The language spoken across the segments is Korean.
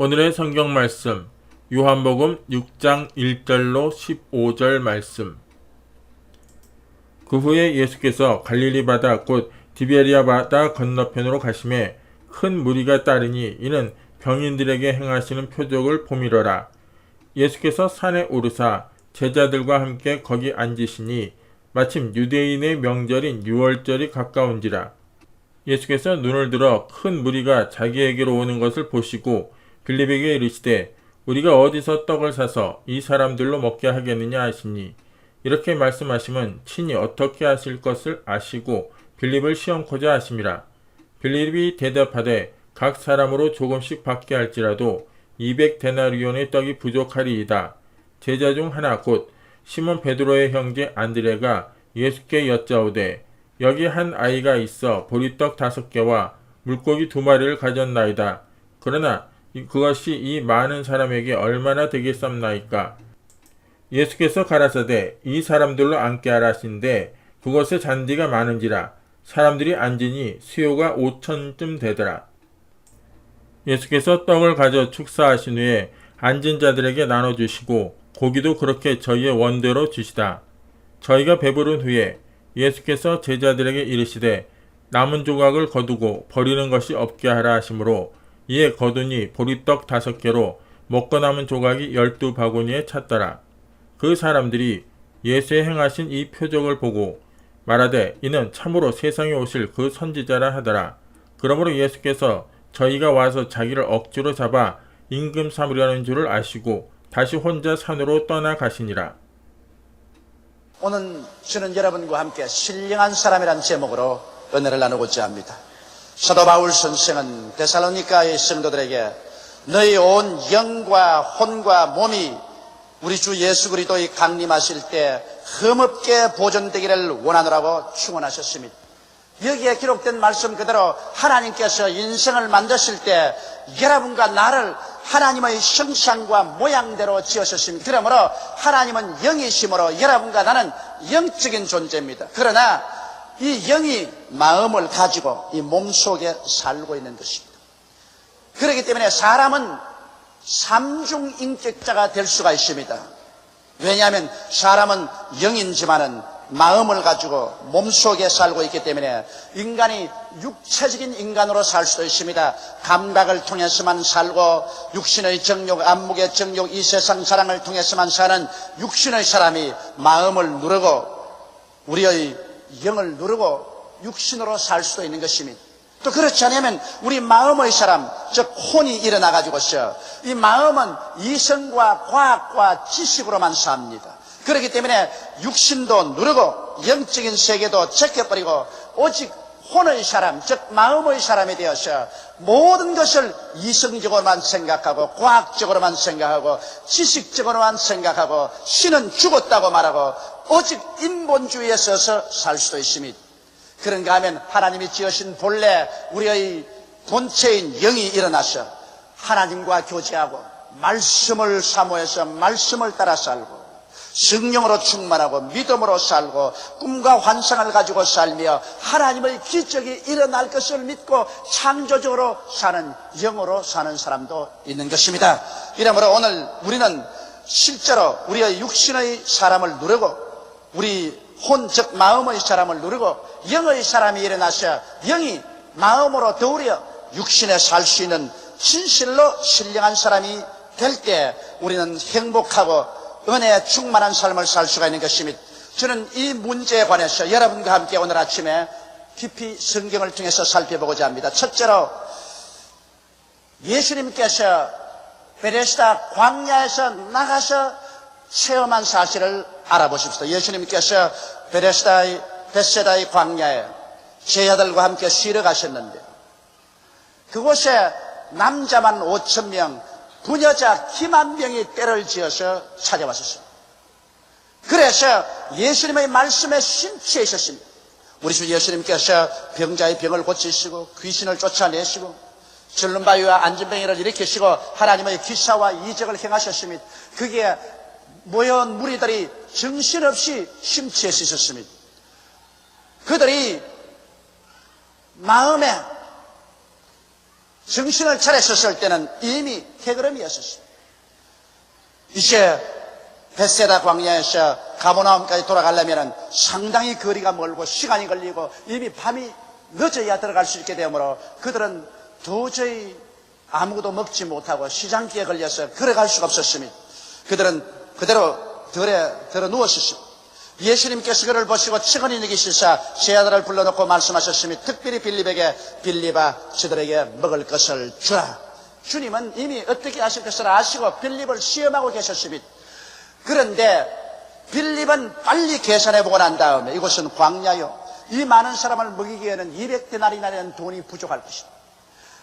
오늘의 성경 말씀 요한복음 6장 1절로 15절 말씀. 그 후에 예수께서 갈릴리 바다 곧 디베리아 바다 건너편으로 가심에 큰 무리가 따르니 이는 병인들에게 행하시는 표적을 보미러라. 예수께서 산에 오르사 제자들과 함께 거기 앉으시니 마침 유대인의 명절인 유월절이 가까운지라. 예수께서 눈을 들어 큰 무리가 자기에게로 오는 것을 보시고 빌립에게 이르시되 우리가 어디서 떡을 사서 이 사람들로 먹게 하겠느냐 하시니 이렇게 말씀하시면 친히 어떻게 하실 것을 아시고 빌립을 시험코자 하심이라. 빌립이 대답하되 각 사람으로 조금씩 받게 할지라도 200데나리온의 떡이 부족하리이다. 제자 중 하나 곧 시몬 베드로의 형제 안드레가 예수께 여짜오되 여기 한 아이가 있어 보리떡 5개와 물고기 2마리를 가졌나이다. 그러나 그것이 이 많은 사람에게 얼마나 되겠삼나이까? 예수께서 가라사대 이 사람들로 앉게 하라 하신데 그곳에 잔디가 많은지라 사람들이 앉으니 수요가 5,000쯤 되더라. 예수께서 떡을 가져 축사하신 후에 앉은 자들에게 나눠주시고 고기도 그렇게 저희의 원대로 주시다. 저희가 배부른 후에 예수께서 제자들에게 이르시되 남은 조각을 거두고 버리는 것이 없게 하라 하시므로 이에 거두니 보리떡 5개로 먹고 남은 조각이 12바구니에 찼더라. 그 사람들이 예수의 행하신 이 표적을 보고 말하되 이는 참으로 세상에 오실 그 선지자라 하더라. 그러므로 예수께서 저희가 와서 자기를 억지로 잡아 임금 삼으려는 줄을 아시고 다시 혼자 산으로 떠나가시니라. 오늘 저는 여러분과 함께 신령한 사람이라는 제목으로 은혜를 나누고자 합니다. 사도 바울 선생은 데살로니가의 성도들에게 너희 온 영과 혼과 몸이 우리 주 예수 그리스도의 강림하실 때 흠없게 보존되기를 원하노라고 축원하셨습니다. 여기에 기록된 말씀 그대로 하나님께서 인생을 만드실 때 여러분과 나를 하나님의 형상과 모양대로 지으셨습니다. 그러므로 하나님은 영이시므로 여러분과 나는 영적인 존재입니다. 그러나 이 영이 마음을 가지고 이 몸속에 살고 있는 것입니다. 그렇기 때문에 사람은 삼중인격자가 될 수가 있습니다. 왜냐하면 사람은 영이지만은 마음을 가지고 몸속에 살고 있기 때문에 인간이 육체적인 인간으로 살 수도 있습니다. 감각을 통해서만 살고 육신의 정욕, 안목의 정욕, 이 세상 사랑을 통해서만 사는 육신의 사람이 마음을 누르고 우리의 영을 누르고 육신으로 살 수도 있는 것입니다. 또 그렇지 않으면 우리 마음의 사람, 즉 혼이 일어나가지고서 이 마음은 이성과 과학과 지식으로만 삽니다. 그렇기 때문에 육신도 누르고 영적인 세계도 제껴버리고 오직 혼의 사람, 즉 마음의 사람이 되어서 모든 것을 이성적으로만 생각하고 과학적으로만 생각하고 지식적으로만 생각하고 신은 죽었다고 말하고 오직 인본주의에 서서 살 수도 있습니다. 그런가 하면 하나님이 지으신 본래 우리의 본체인 영이 일어나서 하나님과 교제하고 말씀을 사모해서 말씀을 따라 살고 성령으로 충만하고 믿음으로 살고 꿈과 환상을 가지고 살며 하나님의 기적이 일어날 것을 믿고 창조적으로 사는 영으로 사는 사람도 있는 것입니다. 이러므로 오늘 우리는 실제로 우리의 육신의 사람을 누르고 우리 혼, 즉 마음의 사람을 누르고 영의 사람이 일어나서 영이 마음으로 더우려 육신에 살 수 있는 진실로 신령한 사람이 될 때 우리는 행복하고 은혜에 충만한 삶을 살 수가 있는 것입니다. 저는 이 문제에 관해서 여러분과 함께 오늘 아침에 깊이 성경을 통해서 살펴보고자 합니다. 첫째로 예수님께서 베데스다 광야에서 나가서 체험한 사실을 알아보십시오. 예수님께서 베데스다의 광야에 제자들과 함께 쉬러 가셨는데 그곳에 남자만 5,000명 부녀자 기만 명이 때를 지어서 찾아왔었습니다. 그래서 예수님의 말씀에 심취해 있었습니다. 우리 주 예수님께서 병자의 병을 고치시고 귀신을 쫓아내시고 절른 바위와 앉은 뱅이를 일으키시고 하나님의 기사와 이적을 행하셨습니다. 그게 모여온 무리들이 정신없이 심취해 있었습니다. 그들이 마음에 정신을 차렸었을 때는 이미 해그름이었습니다. 이제 베세다 광야에서 가버나움까지 돌아가려면 상당히 거리가 멀고 시간이 걸리고 이미 밤이 늦어야 들어갈 수 있게 되므로 그들은 도저히 아무것도 먹지 못하고 시장기에 걸려서 걸어갈 수가 없었습니다. 그들은 그대로 들어 누웠었습니다. 예수님께서 그를 보시고 측은히 여기시사 제 아들을 불러놓고 말씀하셨으니 특별히 빌립에게 빌립아 저들에게 먹을 것을 주라. 주님은 이미 어떻게 하실 것을 아시고 빌립을 시험하고 계셨습니다. 그런데 빌립은 빨리 계산해보고 난 다음에 이곳은 광야요, 이 많은 사람을 먹이기에는 200데나리나 되는 돈이 부족할 것이다.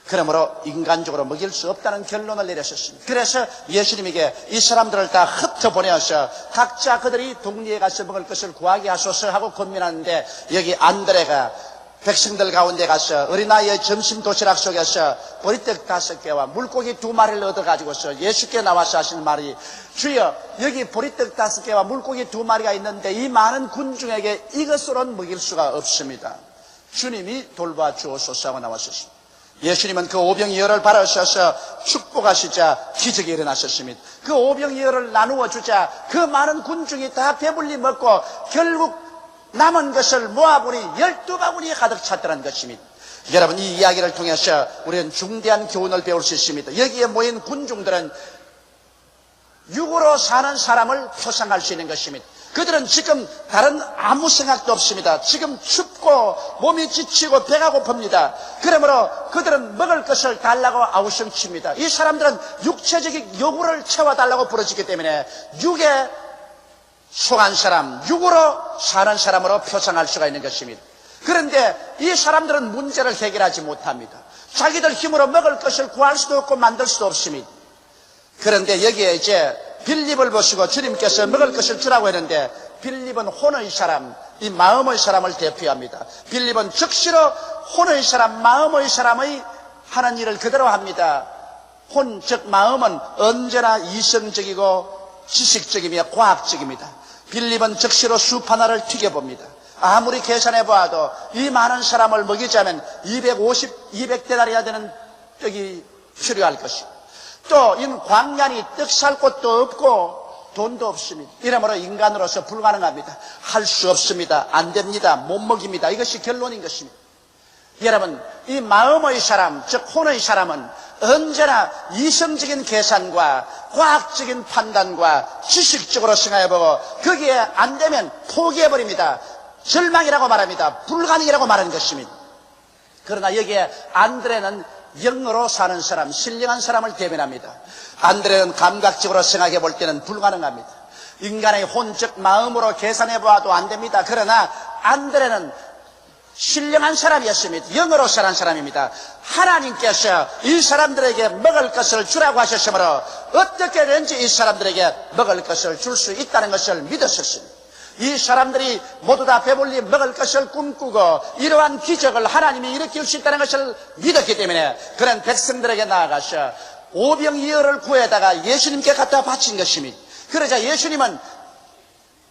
그러므로 인간적으로 먹일 수 없다는 결론을 내렸었습니다. 그래서 예수님에게 이 사람들을 다 흩어보내어서 각자 그들이 동리에 가서 먹을 것을 구하게 하소서 하고 권면하는데, 여기 안드레가 백성들 가운데 가서 어린아이의 점심 도시락 속에서 보리떡 5개와 물고기 2마리를 얻어가지고서 예수께 나와서 하시는 말이, 주여 여기 보리떡 5개와 물고기 2마리가 있는데 이 많은 군중에게 이것으로는 먹일 수가 없습니다. 주님이 돌봐 주옵소서 하고 나왔었습니다. 예수님은 그 오병이어를 바라셔서 축복하시자 기적이 일어나셨습니다. 그 오병이어를 나누어 주자 그 많은 군중이 다 배불리 먹고 결국 남은 것을 모아보니 12바구니에 가득 찼다는 것입니다. 여러분, 이 이야기를 통해서 우리는 중대한 교훈을 배울 수 있습니다. 여기에 모인 군중들은 육으로 사는 사람을 표상할 수 있는 것입니다. 그들은 지금 다른 아무 생각도 없습니다. 지금 춥고 몸이 지치고 배가 고픕니다. 그러므로 그들은 먹을 것을 달라고 아우성칩니다. 이 사람들은 육체적인 요구를 채워달라고 부르짖기 때문에 육에 속한 사람, 육으로 사는 사람으로 표상할 수가 있는 것입니다. 그런데 이 사람들은 문제를 해결하지 못합니다. 자기들 힘으로 먹을 것을 구할 수도 없고 만들 수도 없습니다. 그런데 여기에 이제 빌립을 보시고 주님께서 먹을 것을 주라고 했는데, 빌립은 혼의 사람, 이 마음의 사람을 대표합니다. 빌립은 즉시로 혼의 사람, 마음의 사람의 하는 일을 그대로 합니다. 혼, 즉 마음은 언제나 이성적이고 지식적이며 과학적입니다. 빌립은 즉시로 숲 하나를 튀겨봅니다. 아무리 계산해 보아도 이 많은 사람을 먹이자면 200데나리나 되는 떡이 필요할 것입니다. 또 이 광야니 떡 살 곳도 없고 돈도 없습니다. 이러므로 인간으로서 불가능합니다. 할 수 없습니다. 안 됩니다. 못 먹입니다. 이것이 결론인 것입니다. 여러분, 이 마음의 사람, 즉 혼의 사람은 언제나 이성적인 계산과 과학적인 판단과 지식적으로 생각해보고 거기에 안 되면 포기해버립니다. 절망이라고 말합니다. 불가능이라고 말하는 것입니다. 그러나 여기에 안드레는 영으로 사는 사람, 신령한 사람을 대변합니다. 안드레는 감각적으로 생각해 볼 때는 불가능합니다. 인간의 혼적 마음으로 계산해 보아도 안 됩니다. 그러나 안드레는 신령한 사람이었습니다. 영으로 사는 사람입니다. 하나님께서 이 사람들에게 먹을 것을 주라고 하셨으므로 어떻게든지 이 사람들에게 먹을 것을 줄 수 있다는 것을 믿었었습니다. 이 사람들이 모두 다 배불리 먹을 것을 꿈꾸고 이러한 기적을 하나님이 일으킬 수 있다는 것을 믿었기 때문에 그런 백성들에게 나아가서 오병이어를 구해다가 예수님께 갖다 바친 것입니다. 그러자 예수님은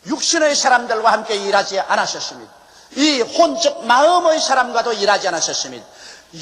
육신의 사람들과 함께 일하지 않으셨습니다. 이 혼적 마음의 사람과도 일하지 않으셨습니다.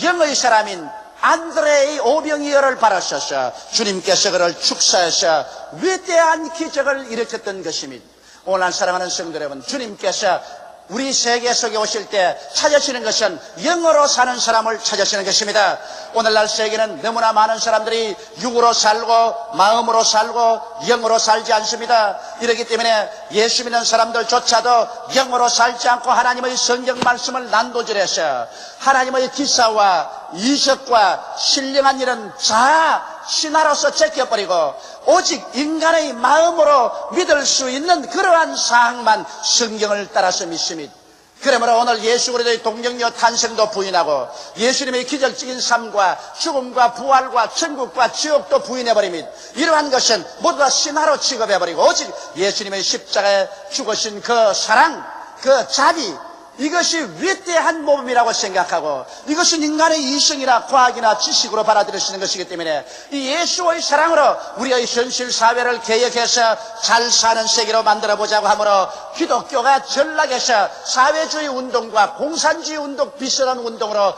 영의 사람인 안드레의 오병이어를 바라셔서 주님께서 그를 축사해서 위대한 기적을 일으켰던 것입니다. 오늘 사랑하는 성도 여러분, 주님께서 우리 세계 속에 오실 때 찾으시는 것은 영으로 사는 사람을 찾으시는 것입니다. 오늘날 세계는 너무나 많은 사람들이 육으로 살고 마음으로 살고 영으로 살지 않습니다. 이렇기 때문에 예수 믿는 사람들조차도 영으로 살지 않고 하나님의 성경 말씀을 난도질해서 하나님의 기사와 이적과 신령한 일은 다 신화로서 제껴버리고 오직 인간의 마음으로 믿을 수 있는 그러한 사항만 성경을 따라서 믿습니다. 그러므로 오늘 예수 그리스도의 동정녀 탄생도 부인하고 예수님의 기적적인 삶과 죽음과 부활과 천국과 지옥도 부인해버립니다. 이러한 것은 모두 다 신화로 취급해버리고 오직 예수님의 십자가에 죽으신 그 사랑, 그 자비, 이것이 위대한 모범이라고 생각하고 이것은 인간의 이성이나 과학이나 지식으로 받아들여지는 것이기 때문에 이 예수의 사랑으로 우리의 현실 사회를 개혁해서 잘 사는 세계로 만들어보자고 하므로 기독교가 전락해서 사회주의 운동과 공산주의 운동 비슷한 운동으로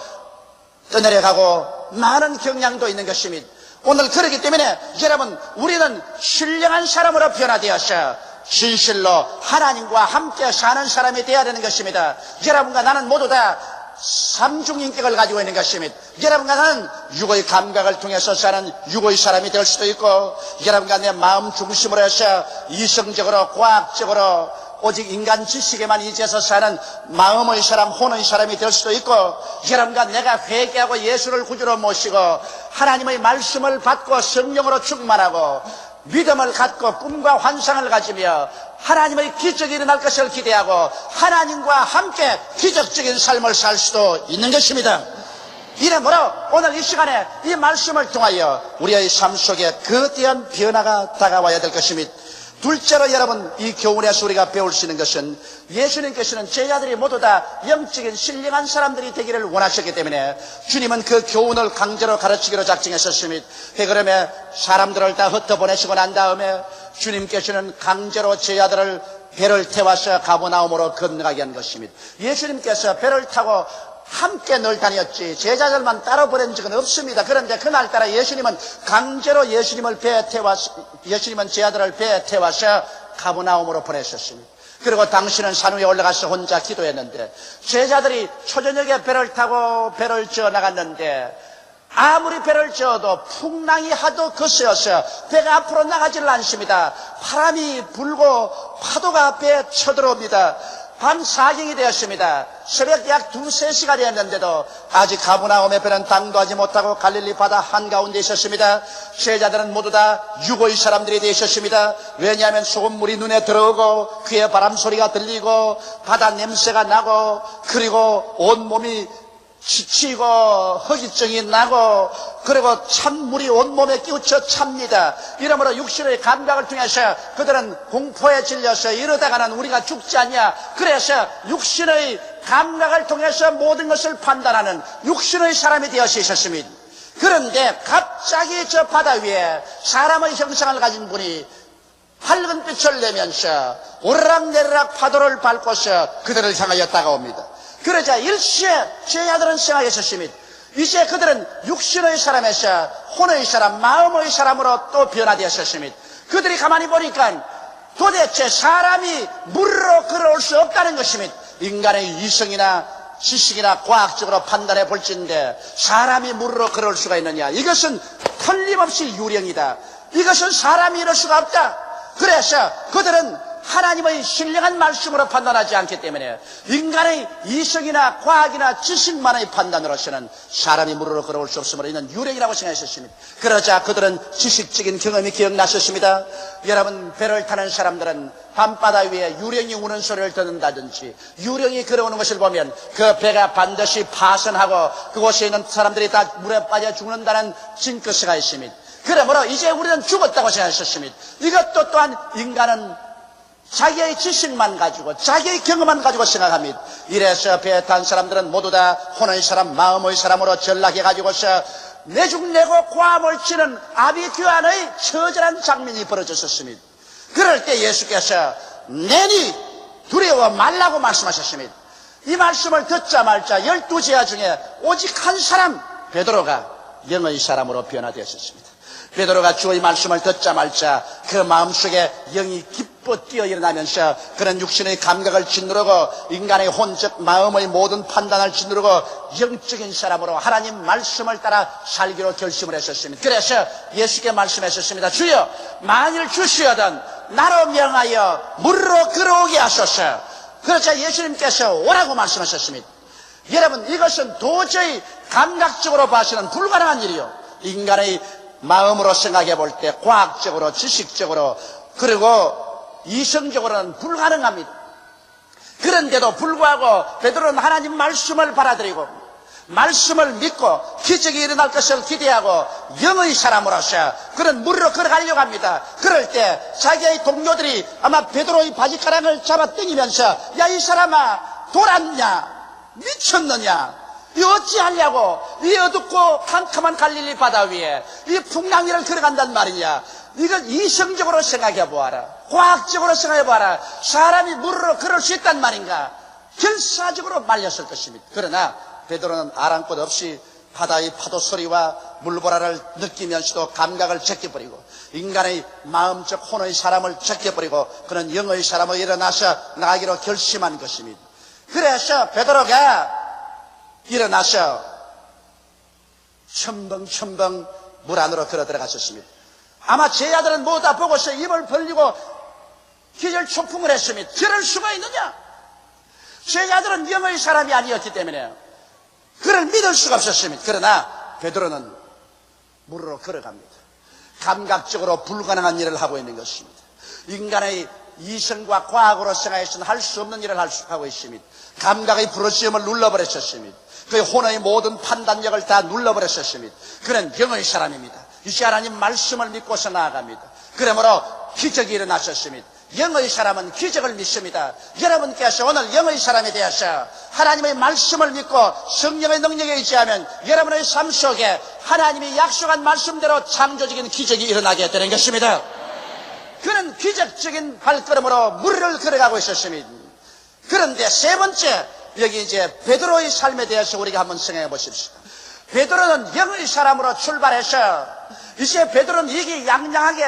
떠내려가고 많은 경향도 있는 것입니다. 오늘 그렇기 때문에 여러분, 우리는 신령한 사람으로 변화되어서 진실로 하나님과 함께 사는 사람이 되어야 되는 것입니다. 여러분과 나는 모두 다 삼중인격을 가지고 있는 것입니다. 여러분과 나는 육의 감각을 통해서 사는 육의 사람이 될 수도 있고, 여러분과 내 마음 중심으로 해서 이성적으로 과학적으로 오직 인간 지식에만 의지해서 사는 마음의 사람, 혼의 사람이 될 수도 있고, 여러분과 내가 회개하고 예수를 구주로 모시고 하나님의 말씀을 받고 성령으로 충만하고 믿음을 갖고 꿈과 환상을 가지며 하나님의 기적이 일어날 것을 기대하고 하나님과 함께 기적적인 삶을 살 수도 있는 것입니다. 이러므로 오늘 이 시간에 이 말씀을 통하여 우리의 삶 속에 거대한 변화가 다가와야 될 것입니다. 둘째로 여러분, 이 교훈에서 우리가 배울 수 있는 것은 예수님께서는 제자들이 모두 다 영적인 신령한 사람들이 되기를 원하셨기 때문에 주님은 그 교훈을 강제로 가르치기로 작정했었습니다. 그러면 사람들을 다 흩어보내시고 난 다음에 주님께서는 강제로 제자들을 배를 태워서 가버나움으로 건너가게 한 것입니다. 예수님께서 배를 타고 함께 늘 다녔지 제자들만 따로 보낸 적은 없습니다. 그런데 그날따라 예수님은 강제로 예수님은 제자들을 배에 태워서 가버나움으로 보내셨습니다. 그리고 당신은 산 위에 올라가서 혼자 기도했는데 제자들이 초저녁에 배를 타고 배를 저어 나갔는데 아무리 배를 저어도 풍랑이 하도 거세어서 배가 앞으로 나가질 않습니다. 바람이 불고 파도가 배에 쳐들어옵니다. 밤 4경이 되었습니다. 새벽 약 2-3시가 되었는데도 아직 가버나움의 배는 당도하지 못하고 갈릴리 바다 한가운데 있었습니다. 제자들은 모두 다 육의 사람들이 되셨습니다. 왜냐하면 소금물이 눈에 들어오고 귀에 바람 소리가 들리고 바다 냄새가 나고 그리고 온몸이 지치고 허기증이 나고 그리고 찬물이 온몸에 끼우쳐 찹니다. 이러므로 육신의 감각을 통해서 그들은 공포에 질려서 이러다가는 우리가 죽지 않냐, 그래서 육신의 감각을 통해서 모든 것을 판단하는 육신의 사람이 되어서 있었습니다. 그런데 갑자기 저 바다 위에 사람의 형상을 가진 분이 밝은 빛을 내면서 오르락내리락 파도를 밟고서 그들을 향하여 다가옵니다. 그러자 일시에 제자들은 생각했었습니다. 이제 그들은 육신의 사람에서 혼의 사람, 마음의 사람으로 또 변화되었습니다. 그들이 가만히 보니까 도대체 사람이 물로 걸어올 수 없다는 것입니다. 인간의 이성이나 지식이나 과학적으로 판단해 볼지인데 사람이 물로 걸어올 수가 있느냐? 이것은 틀림없이 유령이다. 이것은 사람이 이럴 수가 없다. 그래서 그들은 하나님의 신령한 말씀으로 판단하지 않기 때문에 인간의 이성이나 과학이나 지식만의 판단으로서는 사람이 물으로 걸어올 수 없음으로 있는 유령이라고 생각했습니다. 그러자 그들은 지식적인 경험이 기억났었습니다. 여러분, 배를 타는 사람들은 밤바다 위에 유령이 우는 소리를 듣는다든지 유령이 걸어오는 것을 보면 그 배가 반드시 파손하고 그곳에 있는 사람들이 다 물에 빠져 죽는다는 징크스가 있습니다. 그러므로 이제 우리는 죽었다고 생각했습니다. 이것도 또한 인간은 자기의 지식만 가지고 자기의 경험만 가지고 생각합니다. 이래서 배에 탄 사람들은 모두 다 혼의 사람, 마음의 사람으로 전락해 가지고서 내죽내고 고함을 치는 아비규환의 처절한 장면이 벌어졌었습니다. 그럴 때 예수께서 내니 두려워 말라고 말씀하셨습니다. 이 말씀을 듣자마자 12제자 중에 오직 한 사람 베드로가 영의 사람으로 변화되었습니다. 베드로가 주의 말씀을 듣자마자 그 마음속에 영이 기뻐 뛰어 일어나면서 그런 육신의 감각을 짓누르고 인간의 혼적 마음의 모든 판단을 짓누르고 영적인 사람으로 하나님 말씀을 따라 살기로 결심을 했었습니다. 그래서 예수께 말씀하셨습니다. 주여, 만일 주시어든 나로 명하여 물로 걸어오게 하소서. 그러자 예수님께서 오라고 말씀하셨습니다. 여러분, 이것은 도저히 감각적으로 봐서는 불가능한 일이요, 인간의 마음으로 생각해 볼 때 과학적으로, 지식적으로, 그리고 이성적으로는 불가능합니다. 그런데도 불구하고 베드로는 하나님 말씀을 받아들이고 말씀을 믿고 기적이 일어날 것을 기대하고 영의 사람으로서 그런 물로 걸어가려고 합니다. 그럴 때 자기의 동료들이 아마 베드로의 바지가랑을 잡아 당기면서 야, 이 사람아, 돌았냐? 미쳤느냐? 이 어찌하려고 이 어둡고 캄캄한 갈릴리 바다 위에 이 풍랑 위를 걸어간단 말이냐? 이걸 이성적으로 생각해 보아라, 과학적으로 생각해 보아라. 사람이 물으로 걸을 수 있단 말인가? 결사적으로 말렸을 것입니다. 그러나 베드로는 아랑곳 없이 바다의 파도 소리와 물보라를 느끼면서도 감각을 제껴버리고 인간의 마음적 혼의 사람을 제껴버리고 그는 영의 사람으로 일어나서 나가기로 결심한 것입니다. 그래서 베드로가 일어나서 첨벙첨벙 물 안으로 걸어 들어갔었습니다. 아마 제자들은 모두 다 보고서 입을 벌리고 기절초풍을 했습니다. 저럴 수가 있느냐? 제자들은 영의 사람이 아니었기 때문에 그를 믿을 수가 없었습니다. 그러나 베드로는 물으로 걸어갑니다. 감각적으로 불가능한 일을 하고 있는 것입니다. 인간의 이성과 과학으로 생각해서는 할 수 없는 일을 하고 있습니다. 감각의 부르짖음을 눌러버렸었습니다. 그의 혼의 모든 판단력을 다 눌러버렸었습니다. 그는 영의 사람입니다. 이제 하나님 말씀을 믿고서 나아갑니다. 그러므로 기적이 일어났었습니다. 영의 사람은 기적을 믿습니다. 여러분께서 오늘 영의 사람이 되어서 하나님의 말씀을 믿고 성령의 능력에 의지하면 여러분의 삶 속에 하나님이 약속한 말씀대로 창조적인 기적이 일어나게 되는 것입니다. 그는 기적적인 발걸음으로 물을 걸어가고 있었습니다. 그런데 세 번째, 여기 이제 베드로의 삶에 대해서 우리가 한번 생각해 보십시오. 베드로는 영의 사람으로 출발해서 이제 베드로는 이기양양하게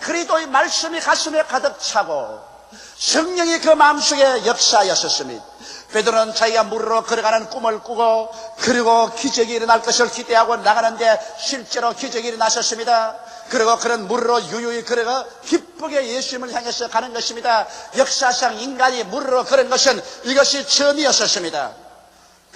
그리스도의 말씀이 가슴에 가득 차고 성령이 그 마음속에 역사하였었습니다. 베드로는 자기가 물으로 걸어가는 꿈을 꾸고 그리고 기적이 일어날 것을 기대하고 나가는데 실제로 기적이 일어났었습니다. 그리고 그런 물으로 유유히 걸어가 기쁘게 예수님을 향해서 가는 것입니다. 역사상 인간이 물으로 걸은 것은 이것이 처음이었었습니다.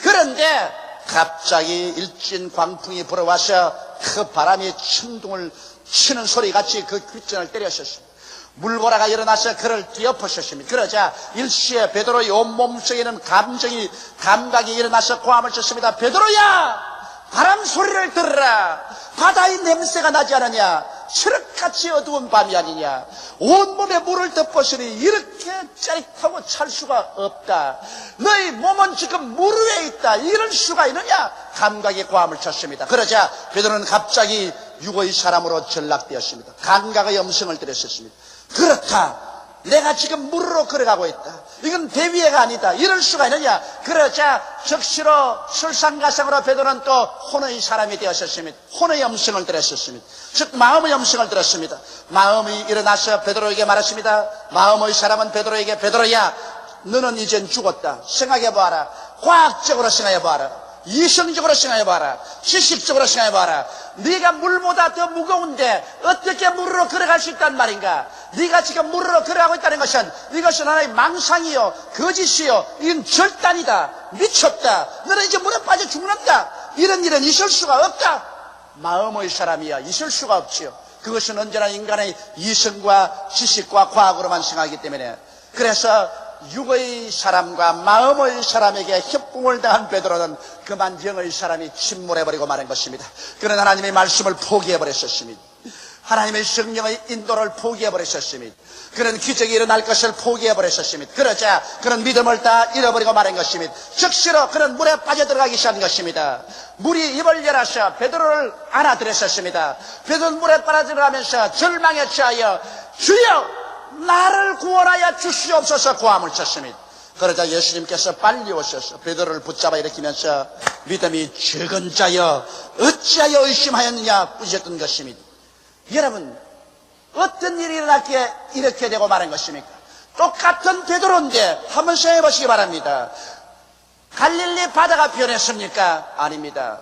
그런데 갑자기 일진 광풍이 불어와서 그 바람이 천둥을 치는 소리같이 그 귓전을 때렸었습니다. 물보라가 일어나서 그를 뒤엎으셨습니다. 그러자 일시에 베드로의 온몸 속에는 감각이 일어나서 고함을 쳤습니다. 베드로야! 바람 소리를 들으라. 바다의 냄새가 나지 않느냐? 칠흑같이 어두운 밤이 아니냐? 온몸에 물을 덮었으니 이렇게 짜릿하고 찰 수가 없다. 너희 몸은 지금 물 위에 있다. 이럴 수가 있느냐? 감각의 고함을 쳤습니다. 그러자 베드로는 갑자기 육의 사람으로 전락되었습니다. 감각의 음성을 들었습니다. 그렇다. 내가 지금 물으로 걸어가고 있다. 이건 배 위에가 아니다. 이럴 수가 있느냐? 그러자 적시로 설상가상으로 베드로는 또 혼의 사람이 되었었습니다. 혼의 음성을 들었습니다. 즉 마음의 음성을 들었습니다. 마음이 일어나서 베드로에게 말했습니다. 마음의 사람은 베드로에게 베드로야, 너는 이젠 죽었다. 생각해봐라. 과학적으로 생각해봐라. 이성적으로 생각해봐라. 지식적으로 생각해봐라. 네가 물보다 더 무거운데 어떻게 물으로 걸어갈 수 있단 말인가? 네가 지금 물으로 걸어가고 있다는 것은 이것은 하나의 망상이요, 거짓이요, 이건 절단이다. 미쳤다. 너는 이제 물에 빠져 죽는다. 이런 일은 있을 수가 없다. 마음의 사람이야 있을 수가 없지요. 그것은 언제나 인간의 이성과 지식과 과학으로만 생각하기 때문에. 그래서 육의 사람과 마음의 사람에게 협공을 당한 베드로는 그만 영의 사람이 침몰해버리고 마는 것입니다. 그는 하나님의 말씀을 포기해버렸었습니다. 하나님의 성령의 인도를 포기해버렸었습니다. 그는 기적이 일어날 것을 포기해버렸었습니다. 그러자 그는 믿음을 다 잃어버리고 마는 것입니다. 즉시로 그는 물에 빠져들어가기 시작한 것입니다. 물이 입을 열어서 베드로를 안아들였었습니다. 베드로는 물에 빠져들어가면서 절망에 처하여 주여 나를 구원하여 주시옵소서 고함을 쳤습니다. 그러자 예수님께서 빨리 오셔서 베드로를 붙잡아 일으키면서 믿음이 적은 자여 어찌하여 의심하였느냐 꾸짖었던 것입니다. 여러분, 어떤 일이 일어났기에 이렇게 되고 마는 것입니까? 똑같은 베드로인데 한번 생각해 보시기 바랍니다. 갈릴리 바다가 변했습니까? 아닙니다.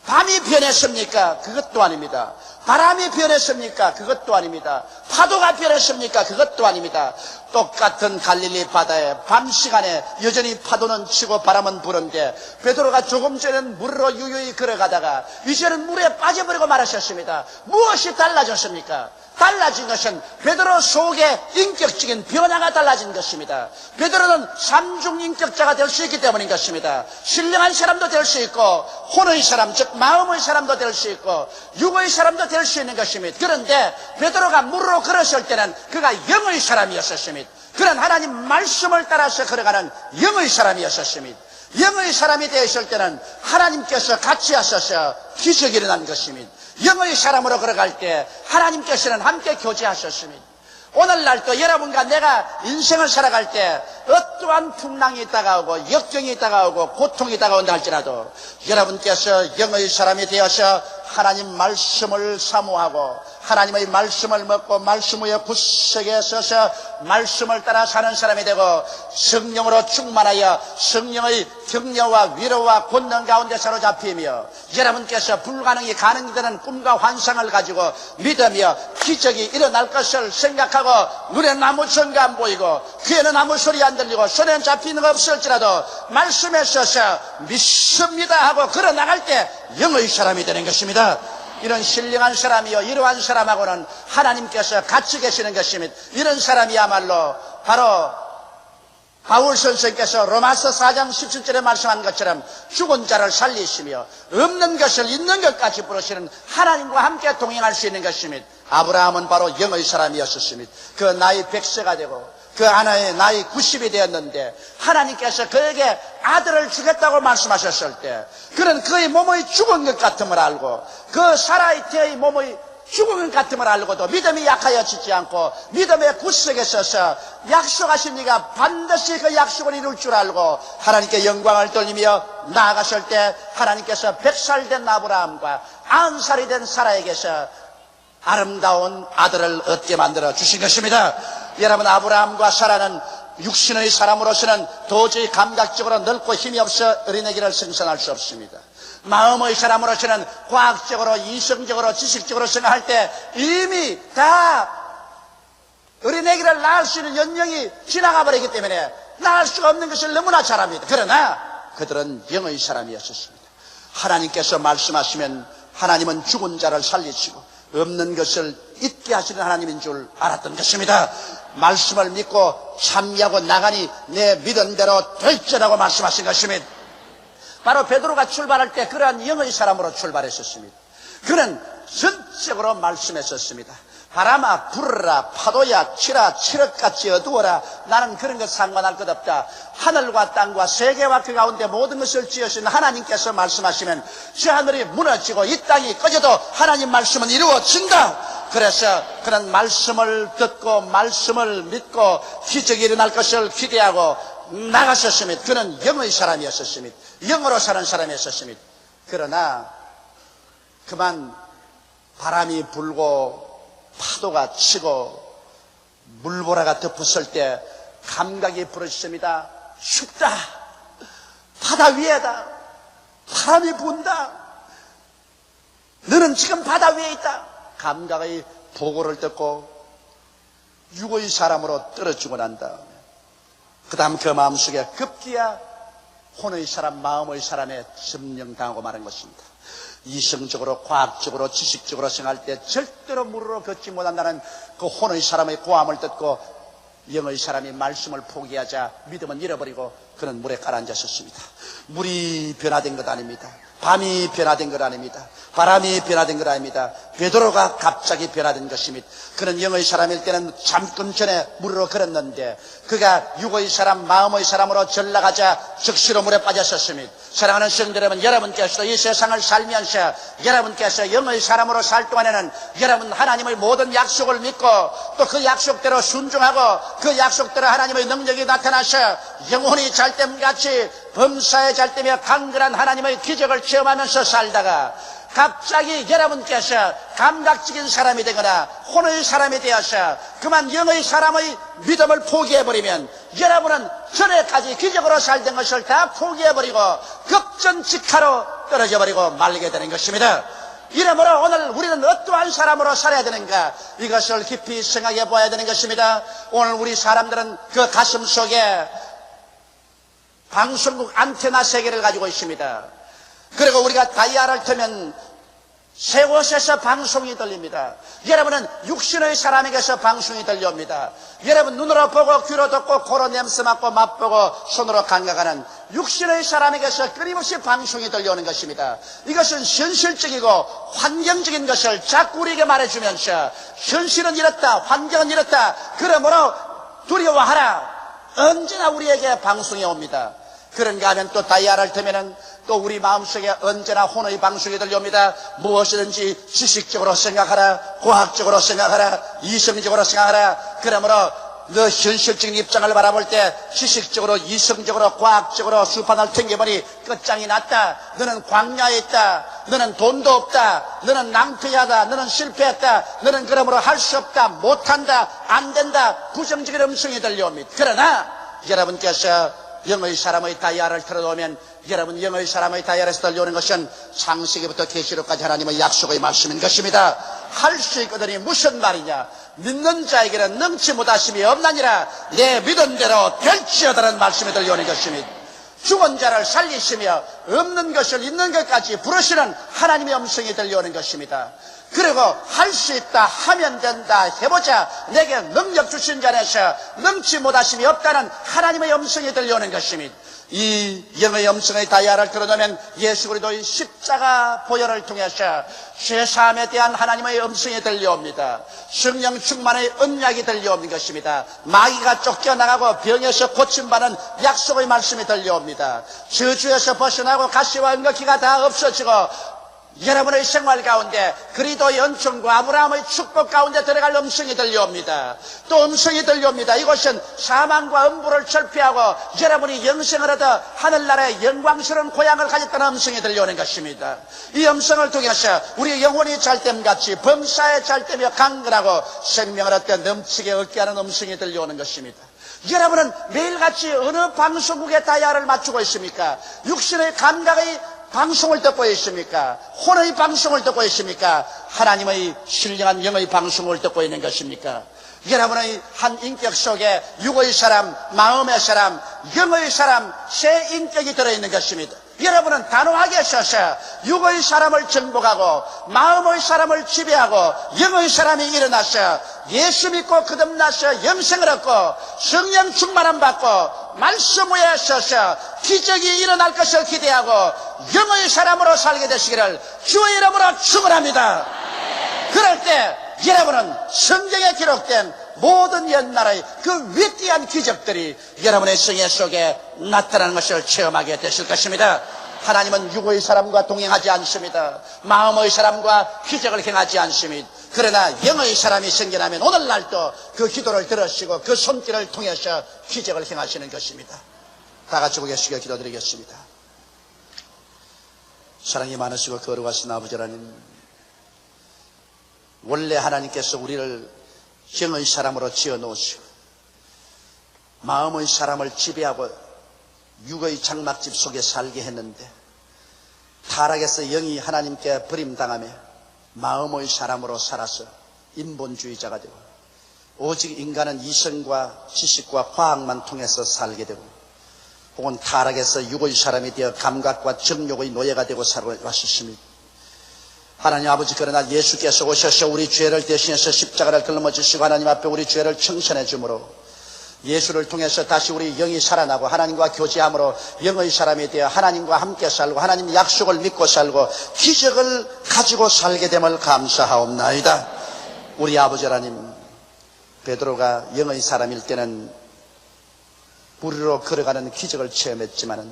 밤이 변했습니까? 그것도 아닙니다. 바람이 변했습니까? 그것도 아닙니다. 파도가 변했습니까? 그것도 아닙니다. 똑같은 갈릴리 바다에 밤 시간에 여전히 파도는 치고 바람은 부는데 베드로가 조금 전에는 물로 유유히 걸어가다가 이제는 물에 빠져버리고 말하셨습니다. 무엇이 달라졌습니까? 달라진 것은 베드로 속에 인격적인 변화가 달라진 것입니다. 베드로는 삼중 인격자가 될 수 있기 때문인 것입니다. 신령한 사람도 될 수 있고 혼의 사람, 즉 마음의 사람도 될 수 있고 육의 사람도 될 수 있는 것입니다. 그런데 베드로가 물로 걸었을 때는 그가 영의 사람이었습니다. 그는 하나님 말씀을 따라서 걸어가는 영의 사람이었습니다. 영의 사람이 되었을 때는 하나님께서 같이 하셔서 기적이 일어난 것입니다. 영의 사람으로 걸어갈 때 하나님께서는 함께 교제하셨습니다. 오늘날도 여러분과 내가 인생을 살아갈 때 어떠한 풍랑이 있다가 오고 역경이 있다가 오고 고통이 있다가 온다 할지라도 여러분께서 영의 사람이 되어서 하나님 말씀을 사모하고 하나님의 말씀을 먹고 말씀 위에 굳세게 서서 말씀을 따라 사는 사람이 되고 성령으로 충만하여 성령의 격려와 위로와 권능 가운데 사로잡히며 여러분께서 불가능이 가능이 되는 꿈과 환상을 가지고 믿으며 기적이 일어날 것을 생각하고 눈에는 아무 증거 안 보이고 귀에는 아무 소리 안 들리고 손에는 잡히는 거 없을지라도 말씀에 서서 믿습니다 하고 걸어나갈 때 영의 사람이 되는 것입니다. 이런 신령한 사람이요 이러한 사람하고는 하나님께서 같이 계시는 것입니다. 이런 사람이야말로 바로 바울 선생께서 로마서 4장 17절에 말씀한 것처럼 죽은 자를 살리시며 없는 것을 있는 것까지 부르시는 하나님과 함께 동행할 수 있는 것입니다. 아브라함은 바로 영의 사람이었습니다. 그 나이 100세가 되고 그 아내의 나이 90이 되었는데 하나님께서 그에게 아들을 주겠다고 말씀하셨을 때 그는 그의 몸의 죽은 것 같음을 알고 그 사라이트의 몸의 죽은 것 같음을 알고도 믿음이 약하여지지 않고 믿음의 굳세게 서서 약속하신 이가 반드시 그 약속을 이룰 줄 알고 하나님께 영광을 돌리며 나아갔을 때 하나님께서 100살 된 아브라함과 90살이 된 사라에게서 아름다운 아들을 얻게 만들어 주신 것입니다. 여러분, 아브라함과 사라는 육신의 사람으로서는 도저히 감각적으로 넓고 힘이 없어 어린아기를 생산할 수 없습니다. 마음의 사람으로서는 과학적으로 이성적으로 지식적으로 생각할 때 이미 다 어린아기를 낳을 수 있는 연령이 지나가 버리기 때문에 낳을 수가 없는 것을 너무나 잘 압니다. 그러나 그들은 영의 사람이었습니다. 하나님께서 말씀하시면 하나님은 죽은 자를 살리시고 없는 것을 있게 하시는 하나님인 줄 알았던 것입니다. 말씀을 믿고 참여하고 나가니 내 믿은 대로 될지라고 말씀하신 것입니다. 바로 베드로가 출발할 때 그러한 영의 사람으로 출발했었습니다. 그는 전적으로 말씀했었습니다. 바람아 불어라, 파도야 치라, 칠흑같이 어두워라. 나는 그런 것 상관할 것 없다. 하늘과 땅과 세계와 그 가운데 모든 것을 지으신 하나님께서 말씀하시면 저 하늘이 무너지고 이 땅이 꺼져도 하나님 말씀은 이루어진다. 그래서 그는 말씀을 듣고 말씀을 믿고 기적이 일어날 것을 기대하고 나갔었습니다. 그는 영의 사람이었습니다. 영으로 사는 사람이었습니다. 그러나 그만 바람이 불고 파도가 치고 물보라가 덮었을 때 감각이 부러졌습니다. 춥다. 바다 위에다. 바람이 분다. 너는 지금 바다 위에 있다. 감각의 보고를 듣고 육의 사람으로 떨어지고 난 다음에 그 다음 그 마음속에 급기야 혼의 사람, 마음의 사람에 점령당하고 마는 것입니다. 이성적으로, 과학적으로, 지식적으로 생각할 때 절대로 물으로 걷지 못한다는 그 혼의 사람의 고함을 듣고 영의 사람이 말씀을 포기하자 믿음은 잃어버리고 그는 물에 가라앉았습니다. 물이 변화된 것 아닙니다. 밤이 변화된 것 아닙니다. 바람이 변화된 것 아닙니다. 베드로가 갑자기 변화된 것입니다. 그는 영의 사람일 때는 잠금 전에 물으로 걸었는데 그가 육의 사람, 마음의 사람으로 전락하자 즉시로 물에 빠졌었습니다. 사랑하는 성도 여러분, 여러분께서도 이 세상을 살면서 여러분께서 영의 사람으로 살 동안에는 여러분 하나님의 모든 약속을 믿고 또 그 약속대로 순종하고 그 약속대로 하나님의 능력이 나타나서 영혼이 잘됨같이 범사에 잘되며 강건한 하나님의 기적을 체험하면서 살다가 갑자기 여러분께서 감각적인 사람이 되거나 혼의 사람이 되어서 그만 영의 사람의 믿음을 포기해버리면 여러분은 전에까지 기적으로 살던 것을 다 포기해버리고 급전직하로 떨어져버리고 말게 되는 것입니다. 이러므로 오늘 우리는 어떠한 사람으로 살아야 되는가 이것을 깊이 생각해 보아야 되는 것입니다. 오늘 우리 사람들은 그 가슴 속에 방송국 안테나 3개를 가지고 있습니다. 그리고 우리가 다이아를 틀면 세 곳에서 방송이 들립니다. 여러분은 육신의 사람에게서 방송이 들려옵니다. 여러분 눈으로 보고 귀로 듣고 코로 냄새 맡고 맛보고 손으로 감각하는 육신의 사람에게서 끊임없이 방송이 들려오는 것입니다. 이것은 현실적이고 환경적인 것을 자꾸 우리에게 말해주면서 현실은 이렇다, 환경은 이렇다. 그러므로 두려워하라. 언제나 우리에게 방송이 옵니다. 그런가 하면 또 다이아를 틀면은 또 우리 마음속에 언제나 혼의 방송이 들려옵니다. 무엇이든지 지식적으로 생각하라, 과학적으로 생각하라, 이성적으로 생각하라. 그러므로 너 현실적인 입장을 바라볼 때 지식적으로, 이성적으로, 과학적으로 수판을 튕겨버리 끝장이 났다. 너는 광야에 있다. 너는 돈도 없다. 너는 낭패하다. 너는 실패했다. 너는 그러므로 할 수 없다. 못한다. 안 된다. 부정적인 음성이 들려옵니다. 그러나 여러분께서 영의 사람의 다이아를 틀어놓으면 여러분 영의 사람의 다이아에서 들려오는 것은 창세기부터 계시록까지 하나님의 약속의 말씀인 것입니다. 할 수 있거든이 무슨 말이냐? 믿는 자에게는 능치 못하심이 없나니라. 내 믿은 대로 될지어다라는 말씀이 들려오는 것입니다. 죽은 자를 살리시며 없는 것을 있는 것까지 부르시는 하나님의 음성이 들려오는 것입니다. 그리고 할 수 있다, 하면 된다, 해보자, 내게 능력 주신 자에서 능치 못하심이 없다는 하나님의 음성이 들려오는 것입니다. 이 영의 음성의 다이아를 들어놓으면 예수 그리스도의 십자가 보혈을 통해서 죄사함에 대한 하나님의 음성이 들려옵니다. 성령 충만의 언약이 들려오는 것입니다. 마귀가 쫓겨나가고 병에서 고침받는 약속의 말씀이 들려옵니다. 저주에서 벗어나고 가시와 은거키가 다 없어지고 여러분의 생활 가운데 그리스도의 은총과 아브라함의 축복 가운데 들어갈 음성이 들려옵니다. 또 음성이 들려옵니다. 이것은 사망과 음부를 철폐하고 여러분이 영생을 얻어 하늘나라의 영광스러운 고향을 가졌다는 음성이 들려오는 것입니다. 이 음성을 통해서 우리 영혼이 잘됨같이 범사에 잘되며 강건하고 생명을 얻게 넘치게 얻게 하는 음성이 들려오는 것입니다. 여러분은 매일같이 어느 방송국에 다이아를 맞추고 있습니까? 육신의 감각의 방송을 듣고 있습니까? 혼의 방송을 듣고 있습니까? 하나님의 신령한 영의 방송을 듣고 있는 것입니까? 여러분의 한 인격 속에 육의 사람, 마음의 사람, 영의 사람, 세 인격이 들어있는 것입니다. 여러분은 단호하게 서서 육의 사람을 정복하고 마음의 사람을 지배하고 영의 사람이 일어나서 예수 믿고 거듭나서 영생을 얻고 성령 충만함 받고 말씀 위에 서서 기적이 일어날 것을 기대하고 영의 사람으로 살게 되시기를 주의 이름으로 축원합니다. 그럴 때 여러분은 성경에 기록된 모든 옛날의 그 위대한 기적들이 여러분의 생애 속에 나타나는 것을 체험하게 되실 것입니다. 하나님은 육의 사람과 동행하지 않습니다. 마음의 사람과 기적을 행하지 않습니다. 그러나 영의 사람이 생겨나면 오늘날도 그 기도를 들으시고 그 손길을 통해서 기적을 행하시는 것입니다. 다 같이 보게 시켜 기도드리겠습니다. 사랑이 많으시고 거룩하신 아버지 하나님, 원래 하나님께서 우리를 영의 사람으로 지어놓으시고 마음의 사람을 지배하고 육의 장막집 속에 살게 했는데 타락에서 영이 하나님께 버림당하며 마음의 사람으로 살아서 인본주의자가 되고 오직 인간은 이성과 지식과 과학만 통해서 살게 되고 혹은 타락에서 육의 사람이 되어 감각과 정욕의 노예가 되고 살아왔습니다. 하나님 아버지, 그러나 예수께서 오셔서 우리 죄를 대신해서 십자가를 짊어지시고 하나님 앞에 우리 죄를 청천해 주므로 예수를 통해서 다시 우리 영이 살아나고 하나님과 교제함으로 영의 사람이 되어 하나님과 함께 살고 하나님 약속을 믿고 살고 기적을 가지고 살게 됨을 감사하옵나이다. 우리 아버지 하나님, 베드로가 영의 사람일 때는 무리로 걸어가는 기적을 체험했지만은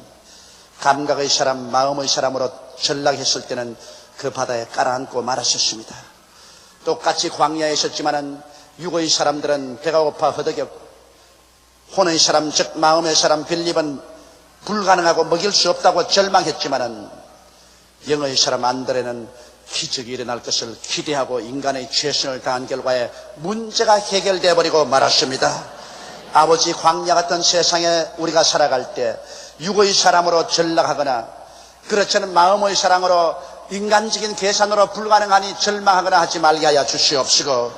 감각의 사람, 마음의 사람으로 전락했을 때는 그 바다에 깔아앉고 말하셨습니다. 똑같이 광야에 있었지만은 육의 사람들은 배가 고파 허덕였고 혼의 사람, 즉 마음의 사람 빌립은 불가능하고 먹일 수 없다고 절망했지만은 영의 사람 안드레는 기적이 일어날 것을 기대하고 인간의 최선을 다한 결과에 문제가 해결되어 버리고 말았습니다. 아버지, 광야 같은 세상에 우리가 살아갈 때 육의 사람으로 전락하거나 그렇지 않은 마음의 사랑으로 인간적인 계산으로 불가능하니 절망하거나 하지 말게 하여 주시옵시고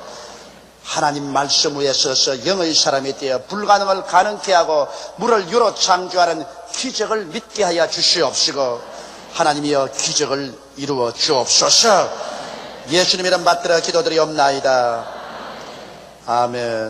하나님 말씀 위에 서서 영의 사람이 되어 불가능을 가능케 하고 물을 유로 창조하는 기적을 믿게 하여 주시옵시고 하나님이여 기적을 이루어 주옵소서. 예수님 이름 받들어 기도드리옵나이다. 아멘.